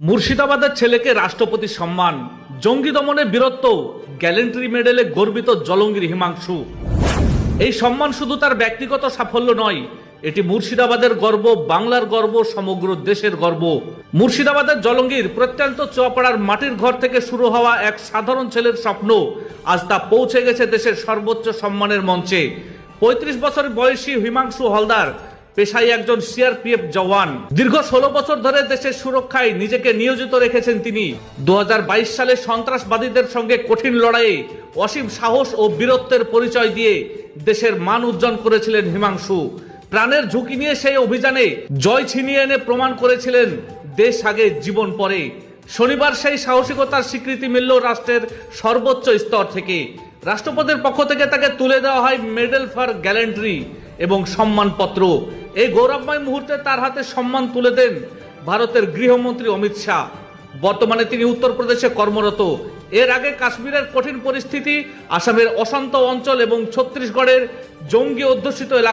মুর্শিদাবাদের ছেলেকে রাষ্ট্রপতি সম্মান, জঙ্গি দমনে বীরত্ব, গ্যালেন্ট্রি মেডেলে গর্বিত জলঙ্গির হিমাংশু। এই সম্মান শুধু তার ব্যক্তিগত সাফল্য নয়, এটি মুর্শিদাবাদের গর্ব, বাংলার গর্ব, সমগ্র দেশের গর্ব। মুর্শিদাবাদের জলঙ্গির প্রত্যন্ত চুয়াপাড়ার মাটির ঘর থেকে শুরু হওয়া এক সাধারণ ছেলের স্বপ্ন আজ তা পৌঁছে গেছে দেশের সর্বোচ্চ সম্মানের মঞ্চে। ৩৫ বছর বয়সী হিমাংশু হলদার পেশায় একজন সিআরপিএফ জওয়ান। দীর্ঘ ১৬ বছর ধরে দেশের সুরক্ষায় নিজেকে নিয়োজিত রেখেছেন তিনি। ২০২২ সালে সন্ত্রাসবাদীদের সঙ্গে কঠিন লড়াইয়ে অসীম সাহস ও বীরত্বের পরিচয় দিয়ে দেশের মান উজ্জ্বল করেছিলেন হিমাংশু। প্রাণের ঝুঁকি নিয়ে সেই অভিযানে জয় ছিনিয়ে এনে প্রমাণ করেছিলেন দেশ আগে জীবন পরে। শনিবার সেই সাহসিকতার স্বীকৃতি মিলল রাষ্ট্রের সর্বোচ্চ স্তর থেকে। রাষ্ট্রপতির পক্ষ থেকে তাকে তুলে দেওয়া হয় মেডেল ফর গ্যালেন্ট্রি এবং সম্মানপত্র। এই গৌরবময় মুহূর্তে তার হাতে সম্মান তুলে দেন ভারতের গৃহমন্ত্রী অমিত শাহ। বর্তমানে তিনি উত্তরপ্রদেশে কর্মরত। এর আগে কাশ্মীরের কঠিন পরিস্থিতি, আসামের অশান্ত অঞ্চল এবং ছত্তিশগড়ের জঙ্গি অধ্যুষিত এলাকা